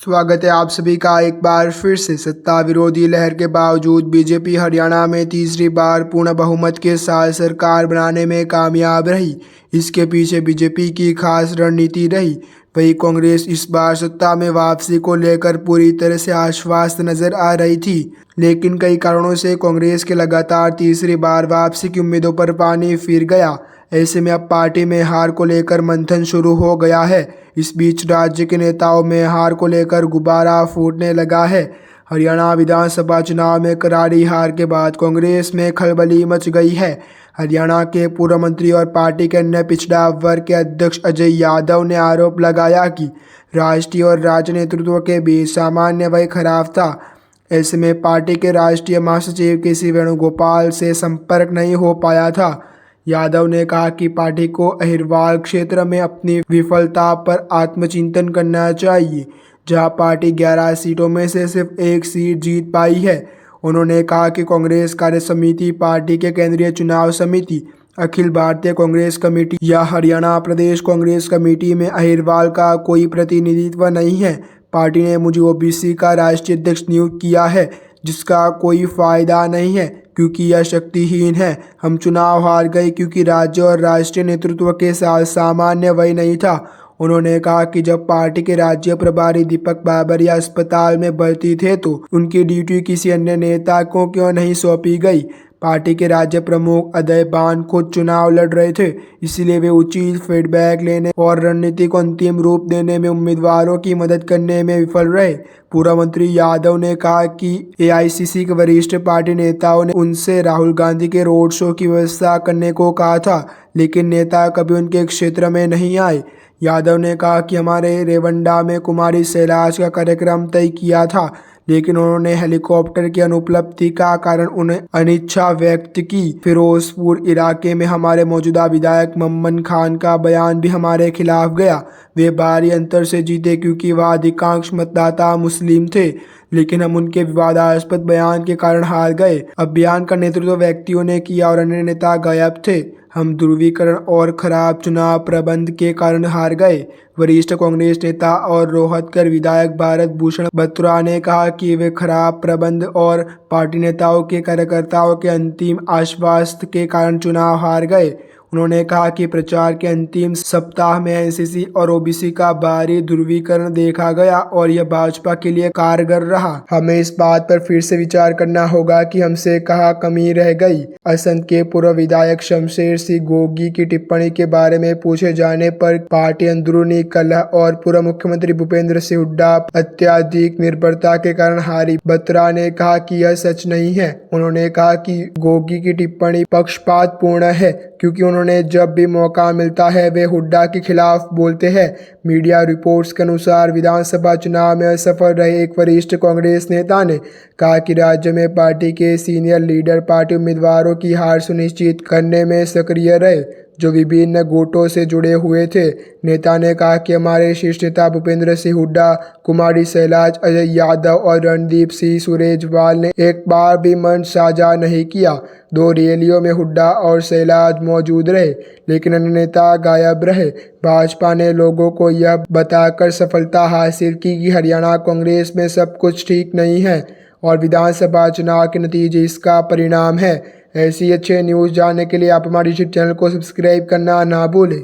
स्वागत है आप सभी का एक बार फिर से। सत्ता विरोधी लहर के बावजूद बीजेपी हरियाणा में तीसरी बार पूर्ण बहुमत के साथ सरकार बनाने में कामयाब रही। इसके पीछे बीजेपी की खास रणनीति रही। वहीं कांग्रेस इस बार सत्ता में वापसी को लेकर पूरी तरह से आश्वस्त नजर आ रही थी, लेकिन कई कारणों से कांग्रेस के लगातार तीसरी बार वापसी की उम्मीदों पर पानी फिर गया। ऐसे में अब पार्टी में हार को लेकर मंथन शुरू हो गया है। इस बीच राज्य के नेताओं में हार को लेकर गुब्बारा फूटने लगा है। हरियाणा विधानसभा चुनाव में करारी हार के बाद कांग्रेस में खलबली मच गई है। हरियाणा के पूर्व मंत्री और पार्टी के अन्य पिछड़ा वर्ग के अध्यक्ष अजय यादव ने आरोप लगाया कि राष्ट्रीय और राज्य नेतृत्व के बीच सामान्य वही खराब था। ऐसे में पार्टी के राष्ट्रीय महासचिव के.सी. वेणुगोपाल से संपर्क नहीं हो पाया था। यादव ने कहा कि पार्टी को अहिरवाल क्षेत्र में अपनी विफलता पर आत्मचिंतन करना चाहिए, जहां पार्टी 11 सीटों में से सिर्फ 1 सीट जीत पाई है। उन्होंने कहा कि कांग्रेस कार्य समिति, पार्टी के केंद्रीय चुनाव समिति, अखिल भारतीय कांग्रेस कमेटी या हरियाणा प्रदेश कांग्रेस कमेटी में अहिरवाल का कोई प्रतिनिधित्व नहीं है। पार्टी ने मुझे ओबीसी का राष्ट्रीय अध्यक्ष नियुक्त किया है, जिसका कोई फायदा नहीं है क्योंकि यह शक्तिहीन है। हम चुनाव हार गए क्योंकि राज्य और राष्ट्रीय नेतृत्व के साथ सामान्य वही नहीं था। उन्होंने कहा कि जब पार्टी के राज्य प्रभारी दीपक बाबरिया अस्पताल में भर्ती थे तो उनकी ड्यूटी किसी अन्य नेता को क्यों नहीं सौंपी गई। पार्टी के राज्य प्रमुख अजय बान खुद चुनाव लड़ रहे थे, इसलिए वे उचित फीडबैक लेने और रणनीति को अंतिम रूप देने में उम्मीदवारों की मदद करने में विफल रहे। पूर्व मंत्री यादव ने कहा कि एआईसीसी के वरिष्ठ पार्टी नेताओं ने उनसे राहुल गांधी के रोड शो की व्यवस्था करने को कहा था, लेकिन नेता कभी उनके क्षेत्र में नहीं आए। यादव ने कहा कि हमारे रेवंडा में कुमारी शैलाज का कार्यक्रम तय किया था, लेकिन उन्होंने हेलीकॉप्टर की अनुपलब्धि का कारण उन्हें अनिच्छा व्यक्त की। फिरोजपुर इलाके में हमारे मौजूदा विधायक मम्मन खान का बयान भी हमारे खिलाफ गया। वे भारी अंतर से जीते क्योंकि वह अधिकांश मतदाता मुस्लिम थे, लेकिन हम उनके विवादास्पद बयान के कारण हार गए। अभियान का नेतृत्व व्यक्तियों ने किया और अन्य नेता गायब थे। हम ध्रुवीकरण और खराब चुनाव प्रबंध के कारण हार गए। वरिष्ठ कांग्रेस नेता और रोहतकर विधायक भारत भूषण बत्रा ने कहा कि वे खराब प्रबंध और पार्टी नेताओं के कार्यकर्ताओं के अंतिम आश्वासन के कारण चुनाव हार गए। उन्होंने कहा कि प्रचार के अंतिम सप्ताह में एनसीसी और ओबीसी का भारी ध्रुवीकरण देखा गया और यह भाजपा के लिए कारगर रहा। हमें इस बात पर फिर से विचार करना होगा कि हमसे कहाँ कमी रह गई। असंध के पूर्व विधायक शमशेर सिंह गोगी की टिप्पणी के बारे में पूछे जाने पर पार्टी अंदरूनी कलह और पूर्व मुख्यमंत्री भूपेंद्र सिंह हुड्डा अत्यधिक निर्भरता के कारण हारी। बत्रा ने कहा कि यह सच नहीं है। उन्होंने कहा कि गोगी की टिप्पणी पक्षपातपूर्ण है क्योंकि उन्होंने जब भी मौका मिलता है वे हुड्डा के खिलाफ बोलते हैं। मीडिया रिपोर्ट्स के अनुसार विधानसभा चुनाव में असफल रहे एक वरिष्ठ कांग्रेस नेता ने कहा कि राज्य में पार्टी के सीनियर लीडर पार्टी उम्मीदवारों की हार सुनिश्चित करने में सक्रिय रहे, जो विभिन्न गुटों से जुड़े हुए थे। नेता ने कहा कि हमारे शीर्ष नेता भूपेंद्र सिंह हुड्डा, कुमारी शैलाज, अजय यादव और रणदीप सिंह सुरजेवाला ने एक बार भी मंच साझा नहीं किया। 2 रैलियों में हुड्डा और शैलाज मौजूद रहे, लेकिन अन्य नेता गायब रहे। भाजपा ने लोगों को यह बताकर सफलता हासिल की कि हरियाणा कांग्रेस में सब कुछ ठीक नहीं है और विधानसभा चुनाव के नतीजे इसका परिणाम है। ऐसी अच्छे न्यूज़ जानने के लिए आप हमारे यूट्यूब चैनल को सब्सक्राइब करना ना भूलें।